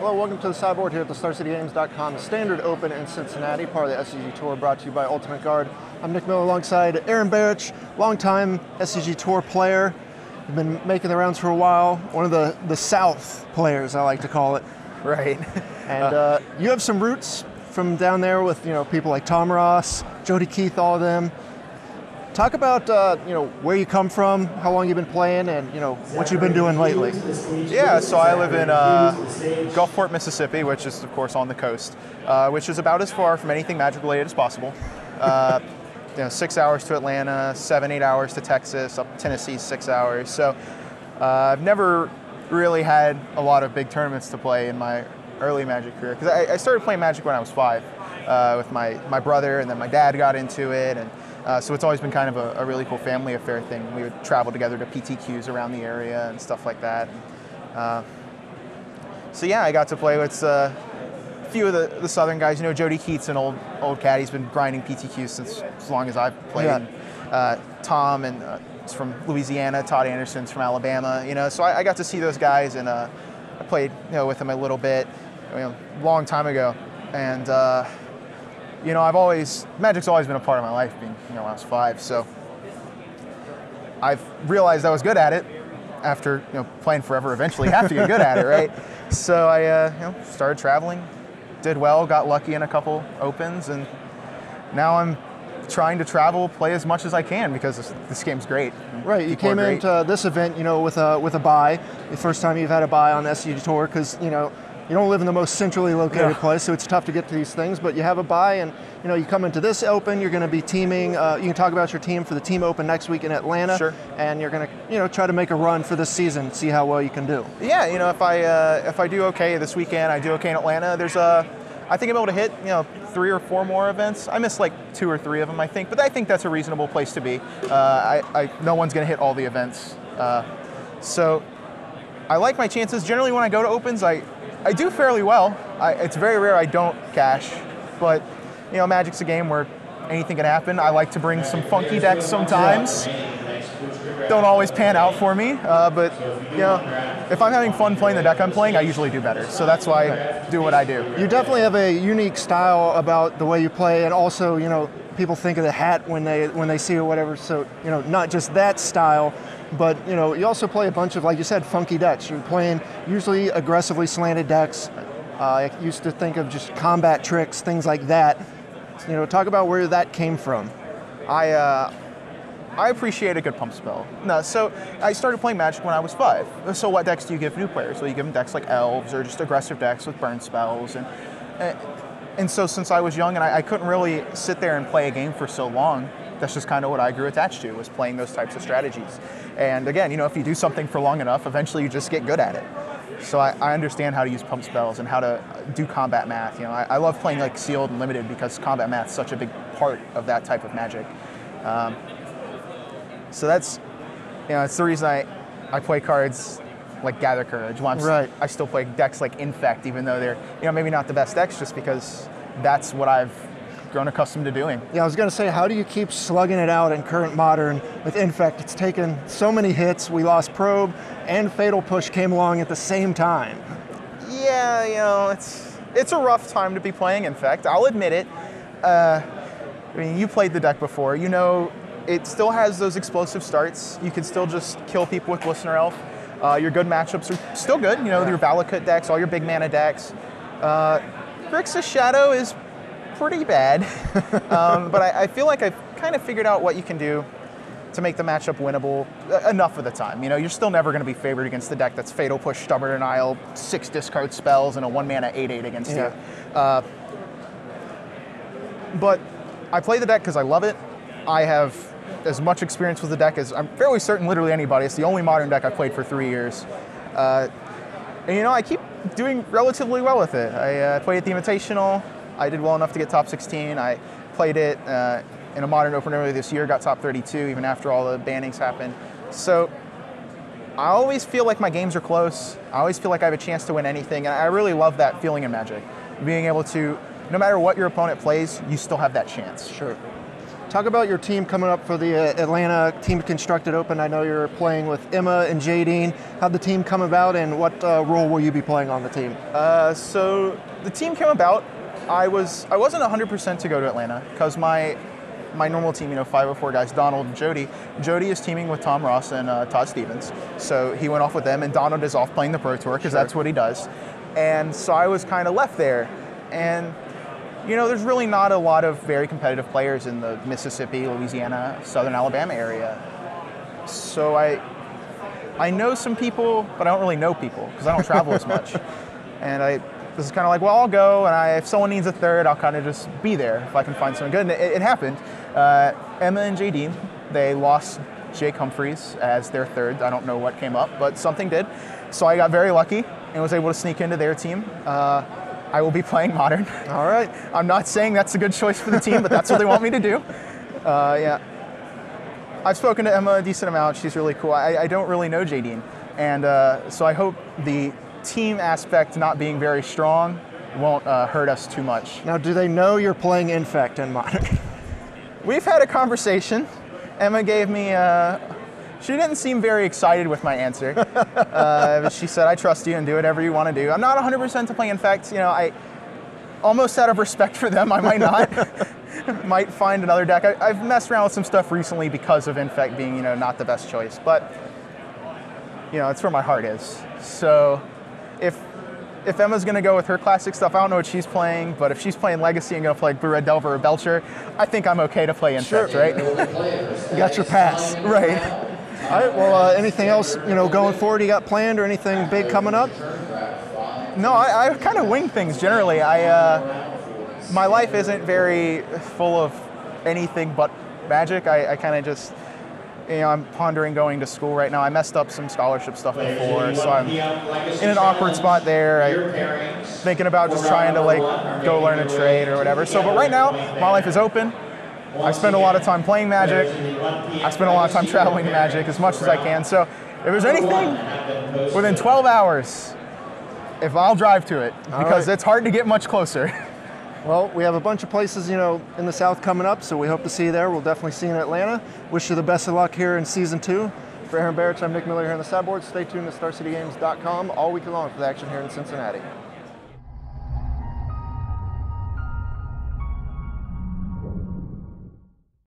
Hello, welcome to the sideboard here at the StarCityGames.com Standard Open in Cincinnati, part of the SCG Tour, brought to you by Ultimate Guard. I'm Nick Miller alongside Aaron Barich, longtime SCG Tour player. You've been making the rounds for a while. One of the South players, I like to call it. Right. And you have some roots from down there with people like Tom Ross, Jody Keith, all of them. Talk about where you come from, how long you've been playing, and what you've been doing lately. Yeah, so I live in Gulfport, Mississippi, which is of course on the coast, which is about as far from anything Magic related as possible. 6 hours to Atlanta, 7-8 hours to Texas, up Tennessee 6 hours. So I've never really had a lot of big tournaments to play in my early Magic career, because I started playing Magic when I was 5 with my brother, and then my dad got into it, and so it's always been kind of a really cool family affair thing. We would travel together to PTQs around the area and stuff like that. So yeah, I got to play with a few of the Southern guys. Jody Keith's an old cat. He's been grinding PTQs since as long as I've played. Yeah. Tom and it's from Louisiana. Todd Anderson's from Alabama. So I got to see those guys, and I played with them a little bit, long time ago, and. Magic's always been a part of my life, being when I was 5. So I've realized I was good at it after playing forever. Eventually, you have to get good at it, right? So I started traveling, did well, got lucky in a couple opens, and now I'm trying to travel, play as much as I can, because this game's great. Right, you came into this event, with a bye. The first time you've had a bye on the SCG Tour, because you don't live in the most centrally located place, so it's tough to get to these things, but you have a bye, and you come into this Open, you're going to be teaming, you can talk about your team for the Team Open next week in Atlanta. Sure. And you're going to try to make a run for this season, see how well you can do. Yeah, if I do okay this weekend, I do okay in Atlanta, I think I'm able to hit 3 or 4 more events. I missed like 2 or 3 of them, I think, but I think that's a reasonable place to be. No one's going to hit all the events. So I like my chances. Generally when I go to Opens, I do fairly well. It's very rare I don't cash, but Magic's a game where anything can happen. I like to bring some funky decks sometimes. Don't always pan out for me, but if I'm having fun playing the deck I'm playing, I usually do better. So that's why I do what I do. You definitely have a unique style about the way you play, and also people think of the hat when they see it or whatever. So not just that style. But you also play a bunch of, like you said, funky decks. You're playing usually aggressively slanted decks. I used to think of just combat tricks, things like that. Talk about where that came from. I appreciate a good pump spell. So I started playing Magic when I was 5. So what decks do you give new players? Well, you give them decks like Elves, or just aggressive decks with burn spells, and so since I was young and I couldn't really sit there and play a game for so long, that's just kind of what I grew attached to, was playing those types of strategies. And again, if you do something for long enough, eventually you just get good at it. So I understand how to use pump spells and how to do combat math. I love playing like Sealed and Limited, because combat math's such a big part of that type of Magic. So that's, it's the reason I play cards like Gather Courage. I still play decks like Infect, even though they're maybe not the best decks, just because that's what I've grown accustomed to doing. Yeah, I was going to say, how do you keep slugging it out in current Modern with Infect? It's taken so many hits. We lost Probe, and Fatal Push came along at the same time. Yeah, it's a rough time to be playing Infect. I'll admit it. You played the deck before. It still has those explosive starts. You can still just kill people with Glistener Elf. Your good matchups are still good. Your Valakut decks, all your big mana decks. Grixis Shadow is pretty bad, but I feel like I've kind of figured out what you can do to make the matchup winnable enough of the time. You're still never going to be favored against the deck that's Fatal Push, Stubborn Denial, 6 discard spells, and a 1-mana 8/8 against you. But I play the deck because I love it. I have as much experience with the deck as I'm fairly certain literally anybody. It's the only Modern deck I've played for 3 years. And I keep doing relatively well with it. I played at the Invitational. I did well enough to get top 16. I played it in a Modern Open earlier this year, got top 32 even after all the bannings happened. So I always feel like my games are close. I always feel like I have a chance to win anything, and I really love that feeling in Magic. Being able to, no matter what your opponent plays, you still have that chance. Sure. Talk about your team coming up for the Atlanta Team Constructed Open. I know you're playing with Emma and Jadine. How'd the team come about, and what role will you be playing on the team? So the team came about. I wasn't 100% to go to Atlanta because my normal team, 504 guys, Donald and Jody. Jody is teaming with Tom Ross and Todd Stevens. So he went off with them, and Donald is off playing the Pro Tour because that's what he does. And so I was kind of left there. And there's really not a lot of very competitive players in the Mississippi, Louisiana, Southern Alabama area. So I know some people, but I don't really know people because I don't travel as much. And this is kind of like, well, I'll go, and if someone needs a third, I'll kind of just be there if I can find someone good. And it happened. Emma and Jadine, they lost Jake Humphreys as their third. I don't know what came up, but something did. So I got very lucky and was able to sneak into their team. I will be playing Modern. All right. I'm not saying that's a good choice for the team, but that's what they want me to do. Yeah. I've spoken to Emma a decent amount. She's really cool. I don't really know Jadine. And so I hope the team aspect not being very strong won't hurt us too much. Now, do they know you're playing Infect in Modern? We've had a conversation. Emma gave me, she didn't seem very excited with my answer. She said, I trust you and do whatever you want to do. I'm not 100% to play Infect. I almost out of respect for them, I might not. Might find another deck. I've messed around with some stuff recently because of Infect being, not the best choice. But, it's where my heart is. So if Emma's going to go with her classic stuff, I don't know what she's playing, but if she's playing Legacy and going to play Blue Red Delver or Belcher, I think I'm okay to play Infect, sure. Right? You got your pass. Right. All right, well, anything else, going forward you got planned or anything big coming up? No, I kind of wing things generally. My life isn't very full of anything but Magic. I kind of just, I'm pondering going to school right now. I messed up some scholarship stuff before, so I'm in an awkward spot there. I'm thinking about just trying to go learn a trade or whatever. So, but right now, my life is open. I spend a lot of time playing Magic. I spend a lot of time traveling to Magic as much as I can. So if there's anything within 12 hours, if I'll drive to it, because it's hard to get much closer. Well, we have a bunch of places, in the South coming up, so we hope to see you there. We'll definitely see you in Atlanta. Wish you the best of luck here in Season 2. For Aaron Barich, I'm Nick Miller here on the sideboard. Stay tuned to StarCityGames.com all week long for the action here in Cincinnati.